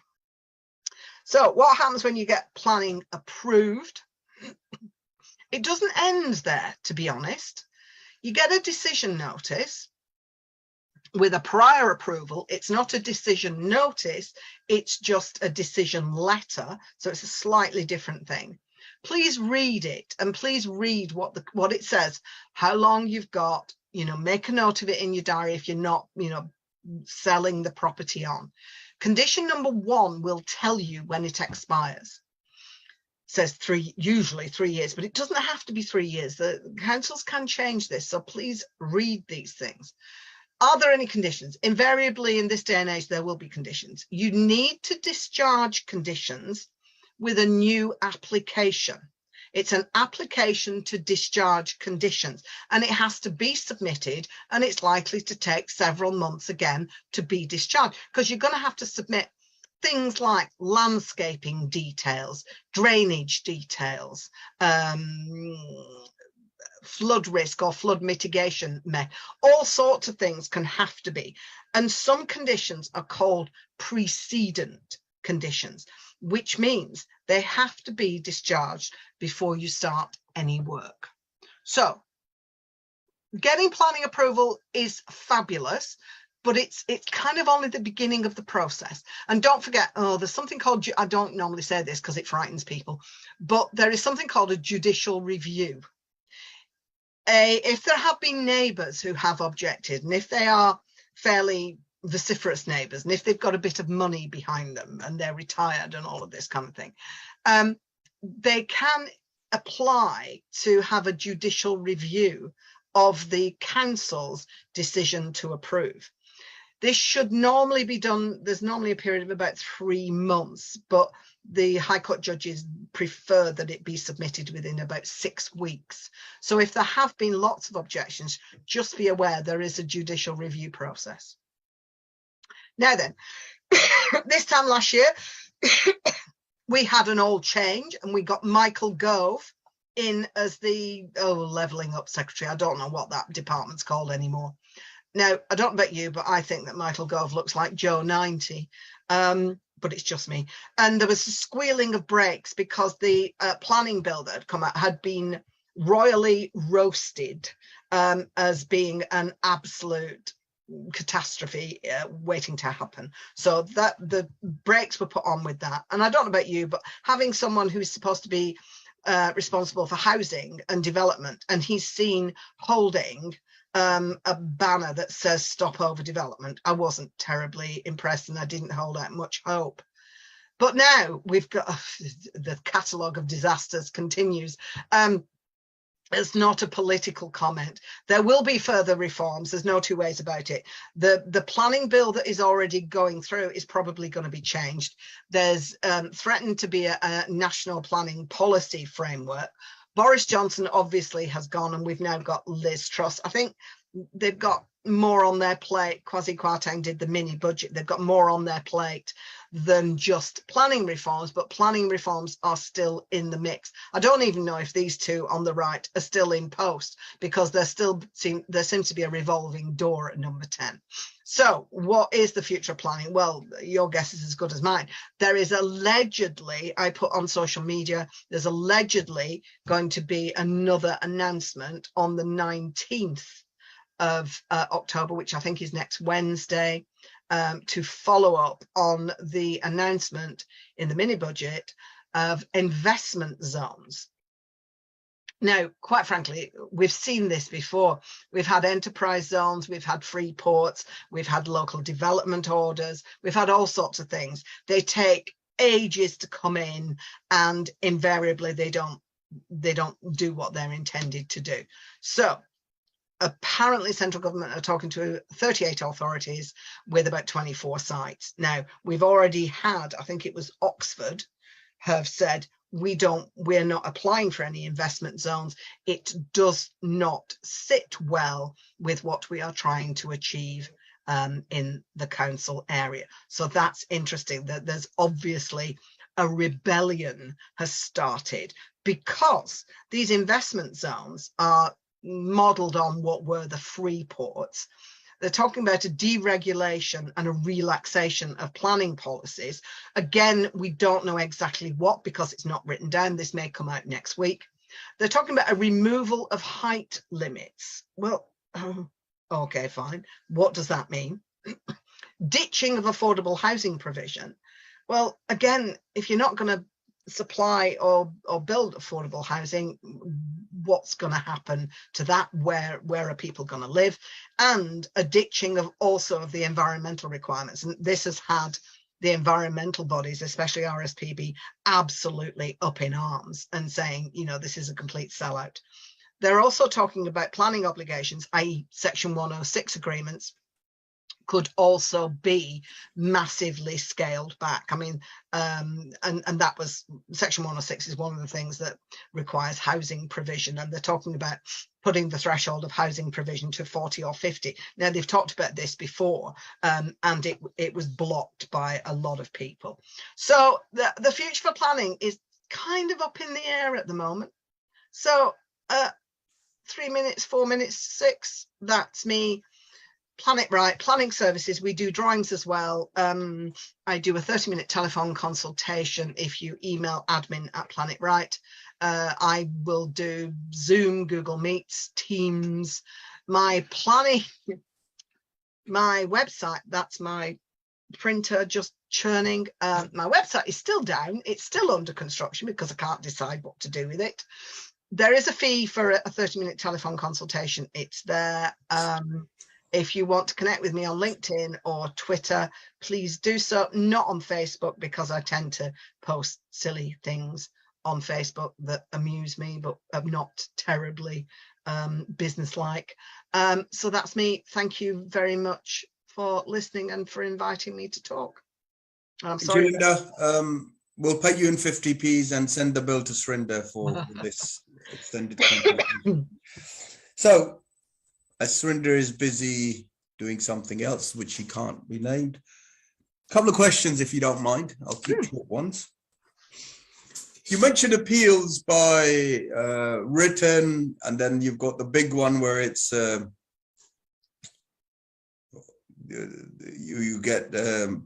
So what happens when you get planning approved? It doesn't end there, to be honest. You get a decision notice with a prior approval. It's not a decision notice, it's just a decision letter. So it's a slightly different thing. Please read it, and please read what it says, how long you've got, make a note of it in your diary if you're not, selling the property on. Condition number 1 will tell you when it expires. Says usually 3 years, but it doesn't have to be 3 years. The councils can change this, so please read these things. Are there any conditions? Invariably in this day and age, there will be conditions. You need to discharge conditions with a new application. It's an application to discharge conditions, and it has to be submitted, and it's likely to take several months again to be discharged, because you're going to have to submit things like landscaping details, drainage details, flood risk or flood mitigation, all sorts of things can have to be. And some conditions are called precedent conditions, which means they have to be discharged before you start any work. So getting planning approval is fabulous, but it's kind of only the beginning of the process. And don't forget, there's something called, I don't normally say this because it frightens people, but there is something called a judicial review. If there have been neighbours who have objected, and if they are fairly vociferous neighbours, and if they've got a bit of money behind them and they're retired and all of this kind of thing, they can apply to have a judicial review of the council's decision to approve. This should normally be done, there's normally a period of about 3 months, but the High Court judges prefer that it be submitted within about 6 weeks. So if there have been lots of objections, just be aware there is a judicial review process. Now then, this time last year, we had an old change and we got Michael Gove in as the levelling up secretary. I don't know what that department's called anymore. Now, I don't know about you, but I think that Michael Gove looks like Joe 90, but it's just me. And there was a squealing of brakes because the planning bill that had come out had been royally roasted as being an absolute catastrophe waiting to happen. So that the brakes were put on with that. And I don't know about you, but having someone who's supposed to be responsible for housing and development, and he's seen holding a banner that says stop overdevelopment, I wasn't terribly impressed, and I didn't hold out much hope. But now we've got the catalogue of disasters continues. It's not a political comment. There will be further reforms. There's no two ways about it. The planning bill that is already going through is probably going to be changed. There's threatened to be a national planning policy framework. Boris Johnson obviously has gone, and we've now got Liz Truss. I think they've got more on their plate. Kwasi Kwarteng did the mini budget. They've got more on their plate than just planning reforms, but planning reforms are still in the mix. I don't even know if these two on the right are still in post, because there seems to be a revolving door at number 10. So what is the future of planning? Well, your guess is as good as mine. There is allegedly, I put on social media, there's allegedly going to be another announcement on the 19th of October, which I think is next Wednesday, to follow up on the announcement in the mini budget of investment zones. Now, quite frankly, we've seen this before. We've had enterprise zones, we've had free ports, we've had local development orders, we've had all sorts of things. They take ages to come in, and invariably they don't do what they're intended to do. So apparently central government are talking to 38 authorities with about 24 sites. Now, we've already had, I think it was Oxford, have said we're not applying for any investment zones. It does not sit well with what we are trying to achieve in the council area. So that's interesting that there's obviously a rebellion has started, because these investment zones are modelled on what were the free ports. They're talking about a deregulation and a relaxation of planning policies. Again, we don't know exactly what, because it's not written down. This may come out next week. They're talking about a removal of height limits. Well, okay, fine. What does that mean? Ditching of affordable housing provision. Well, again, if you're not going to supply or build affordable housing, what's going to happen to that? Where are people going to live? And a ditching of also of the environmental requirements. And this has had the environmental bodies, especially RSPB, absolutely up in arms and saying, you know, this is a complete sellout. They're also talking about planning obligations, i.e. Section 106 agreements, could also be massively scaled back. I mean, and that was, Section 106 is one of the things that requires housing provision, and they're talking about putting the threshold of housing provision to 40 or 50. Now, they've talked about this before, and it was blocked by a lot of people. So the future for planning is kind of up in the air at the moment. So 3 minutes, 4 minutes, 6. That's me. PLANiTWRiGHT, planning services. We do drawings as well. I do a 30-minute telephone consultation if you email admin@PLANiTWRiGHT. I will do Zoom, Google Meets, Teams. My planning, my website, that's my printer just churning. My website is still down. It's still under construction because I can't decide what to do with it. There is a fee for a 30-minute telephone consultation. It's there. If you want to connect with me on LinkedIn or Twitter, please do so. Not on Facebook, because I tend to post silly things on Facebook that amuse me, but are not terribly businesslike. So that's me. Thank you very much for listening and for inviting me to talk. I'm sorry. Linda, we'll pay you in 50p's and send the bill to Surinder for this extended consultation. So, as Surinder is busy doing something else, which he can't be named, a couple of questions, if you don't mind. I'll keep short ones. You mentioned appeals by written, and then you've got the big one where it's you get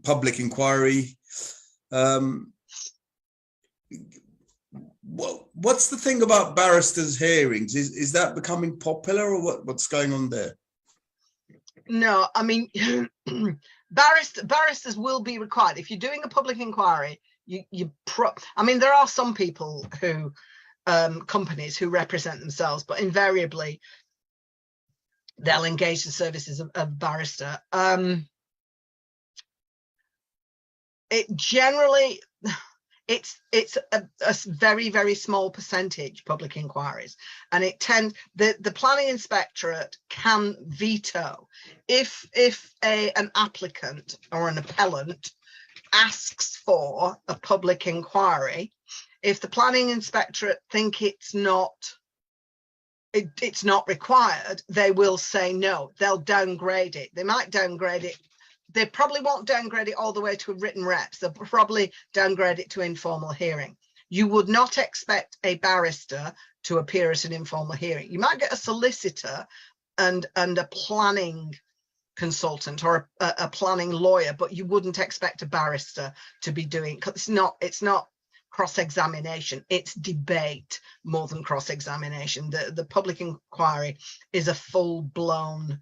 public inquiry. What's the thing about barristers' hearings? Is that becoming popular, or what's going on there? No, I mean, barristers will be required. If you're doing a public inquiry, I mean, there are some people who, companies who represent themselves, but invariably they'll engage the services of a barrister. It generally, it's a very, very small percentage public inquiries, and it tends, the planning inspectorate can veto if an applicant or an appellant asks for a public inquiry. If the planning inspectorate think it's not required, they will say no. They'll downgrade it. They might downgrade it. They probably won't downgrade it all the way to a written reps. They'll probably downgrade it to informal hearing. You would not expect a barrister to appear at an informal hearing. You might get a solicitor and a planning consultant or a planning lawyer, but you wouldn't expect a barrister to be doing, because it's not cross-examination, it's debate more than cross-examination. The public inquiry is a full-blown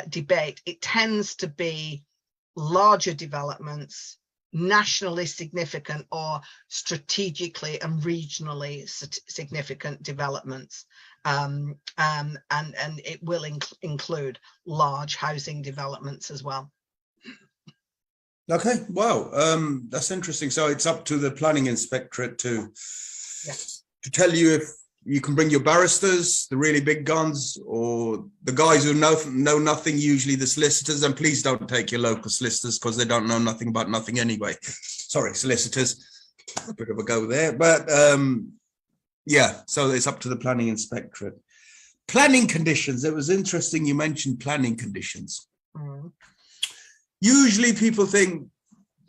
debate. It tends to be larger developments, nationally significant or strategically and regionally significant developments, and it will include large housing developments as well. Okay, wow, that's interesting. So it's up to the planning inspectorate to tell you if you can bring your barristers, the really big guns, or the guys who know nothing, usually the solicitors. And please don't take your local solicitors, because they don't know nothing about nothing anyway. Sorry, solicitors, a bit of a go there. But yeah, so it's up to the planning inspectorate. Planning conditions. It was interesting you mentioned planning conditions. Mm. Usually people think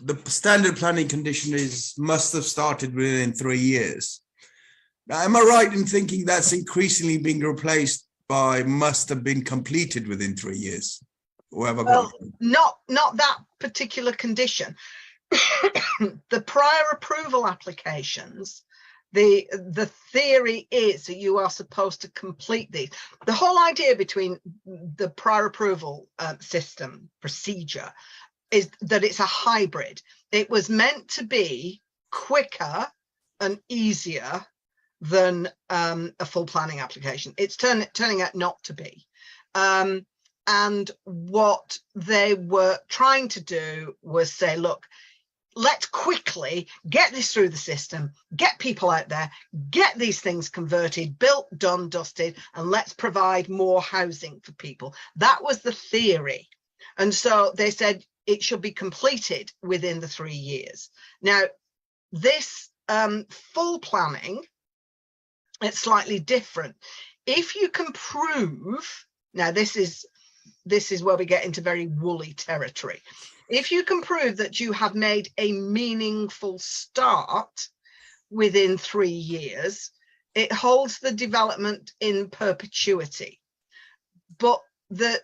the standard planning condition must have started within 3 years. Now, am I right in thinking that's increasingly being replaced by must have been completed within 3 years? Or have I got not that particular condition. The prior approval applications, the theory is that you are supposed to complete these. The whole idea between the prior approval system procedure is that it's a hybrid. It was meant to be quicker and easier than a full planning application. It's turning out not to be. And what they were trying to do was say, look, let's quickly get this through the system, get people out there, get these things converted, built, done, dusted, and let's provide more housing for people. That was the theory. And so they said it should be completed within the 3 years. Now, this full planning, it's slightly different. If you can prove, now this is where we get into very woolly territory. If you can prove that you have made a meaningful start within 3 years, it holds the development in perpetuity, but the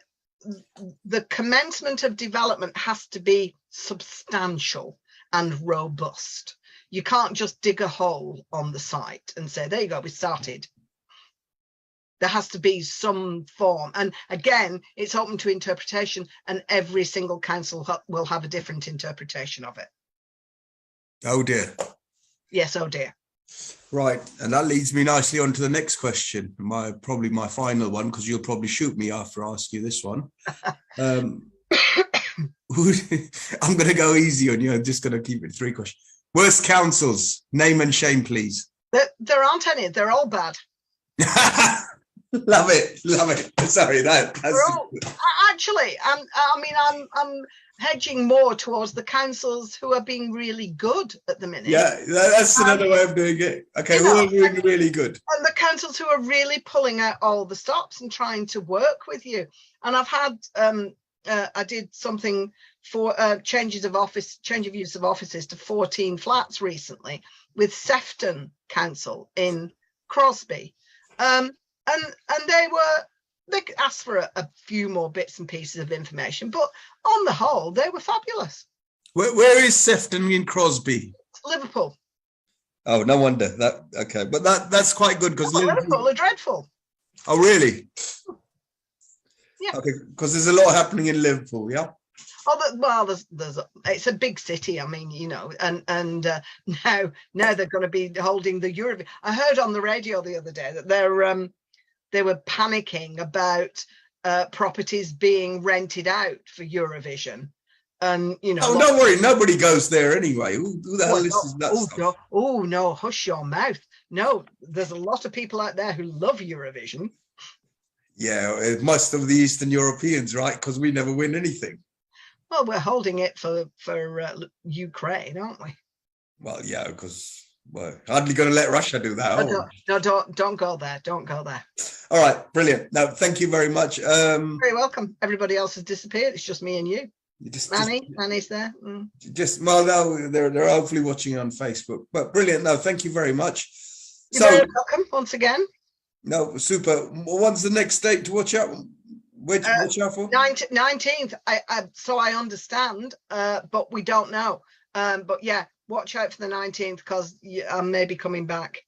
commencement of development has to be substantial and robust. You can't just dig a hole on the site and say, there you go, we started. There has to be some form. And again, it's open to interpretation, and every single council will have a different interpretation of it. Oh dear. Yes, oh dear. Right, and that leads me nicely on to the next question, probably my final one, because you'll probably shoot me after I ask you this one. I'm going to go easy on you. I'm just going to keep it 3 questions. Worst councils, name and shame, please. There aren't any. They're all bad. Love it. Sorry, that's actually. I'm hedging more towards the councils who are being really good at the minute. Yeah, that's another way of doing it. Okay, who are doing really good? And the councils who are really pulling out all the stops and trying to work with you. And I've had I did something for change of use of offices to 14 flats recently with Sefton Council in Crosby. And they asked for a few more bits and pieces of information, but on the whole, they were fabulous. Where is Sefton in Crosby? Liverpool. Oh, no wonder that. Okay, but that's quite good because Liverpool are dreadful. Oh, really? Yeah. Okay, because there's a lot happening in Liverpool. Yeah. Oh, well, it's a big city. I mean, you know, and now they're going to be holding the Eurovision. I heard on the radio the other day that they were panicking about properties being rented out for Eurovision, and you know. Oh, don't worry, nobody goes there anyway. Who the hell listens to that stuff? No, hush your mouth. No, there's a lot of people out there who love Eurovision. Yeah, most of the Eastern Europeans, right? Because we never win anything. Well, we're holding it for Ukraine, aren't we? Well, yeah, because we're hardly going to let Russia do that. Don't go there. Don't go there. All right, brilliant. No, thank you very much. Very welcome. Everybody else has disappeared. It's just me and you. Manny's there. Well, no, they're hopefully watching on Facebook. But brilliant. No, thank you very much. You're very welcome once again. No, super. When's the next date to watch out? Watch out for? 19th. So I understand, but we don't know. But yeah, watch out for the 19th because I may be coming back.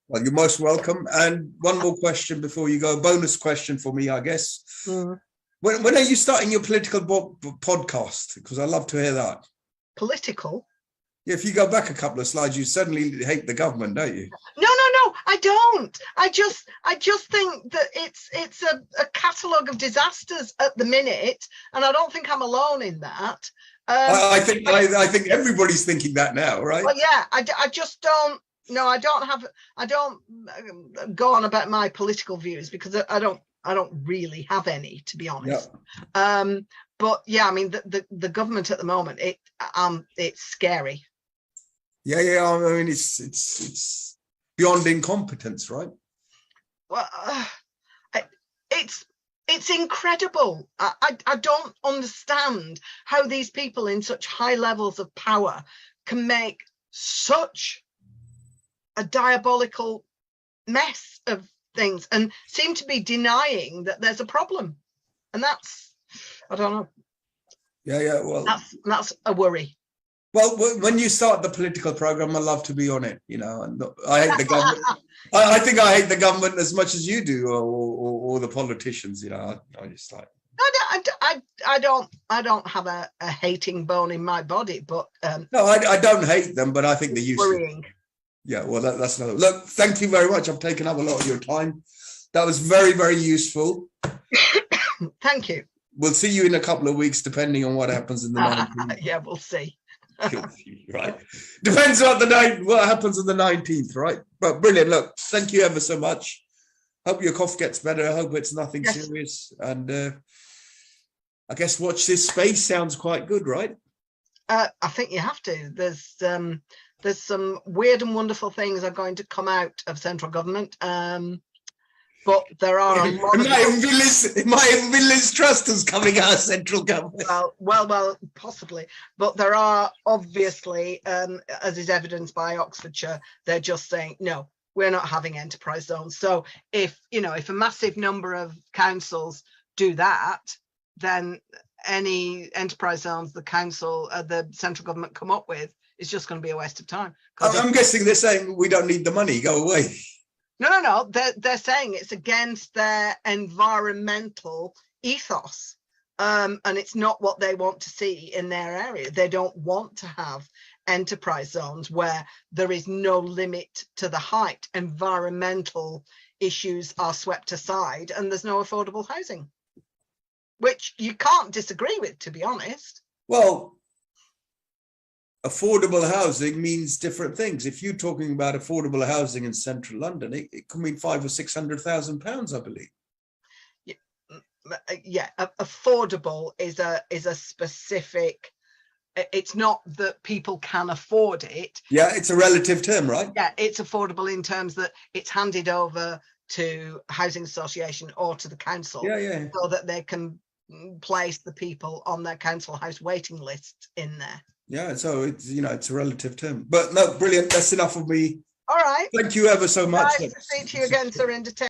Well, you're most welcome. And one more question before you go. Bonus question for me, I guess. When are you starting your political podcast? Because I love to hear that. Political? Yeah, if you go back a couple of slides, you suddenly hate the government, don't you? No, I don't. I just think that it's a catalogue of disasters at the minute, and I don't think I'm alone in that. I think everybody's thinking that now, right? Well, yeah, I just don't. No, I don't go on about my political views because I don't really have any, to be honest. Yeah. But yeah, I mean the government at the moment, it's scary. Yeah. I mean, it's beyond incompetence, right? Well, it's incredible. I don't understand how these people in such high levels of power can make such a diabolical mess of things and seem to be denying that there's a problem. And that's, I don't know. Yeah. Well, that's a worry. Well, when you start the political program, I love to be on it. You know, and I hate the government. I think I hate the government as much as you do, or the politicians. You know, I just like. I don't have a hating bone in my body, but no, I don't hate them, but I think they're useless. Worrying. Yeah, well, that's another. Look, thank you very much. I've taken up a lot of your time. That was very, very useful. Thank you. We'll see you in a couple of weeks, depending on what happens in the 19th. Yeah, we'll see. Right. Depends on what happens on the 19th, right? But brilliant. Look, thank you ever so much. Hope your cough gets better. I hope it's nothing serious. And I guess watch this space sounds quite good, right? I think you have to. There's some weird and wonderful things are going to come out of central government. But there are a lot it might even be Liz Truss who's coming out of central government. Well, possibly. But there are obviously, as is evidenced by Oxfordshire, they're just saying, no, we're not having enterprise zones. So if a massive number of councils do that, then any enterprise zones the central government come up with is just going to be a waste of time. I'm guessing they're saying we don't need the money, go away. No. They're saying it's against their environmental ethos. And it's not what they want to see in their area. They don't want to have enterprise zones where there is no limit to the height. Environmental issues are swept aside and there's no affordable housing, which you can't disagree with, to be honest. Well, affordable housing means different things. If you're talking about affordable housing in central London, it could mean £500,000 or £600,000, I believe. Yeah, affordable is a specific. It's not that people can afford it. Yeah, it's a relative term, right? Yeah, it's affordable in terms that it's handed over to housing association or to the council, so that they can place the people on their council house waiting list in there. Yeah, so it's a relative term. But no, brilliant. That's enough of me. All right. Thank you ever so much. Nice to speak to you again, Sir.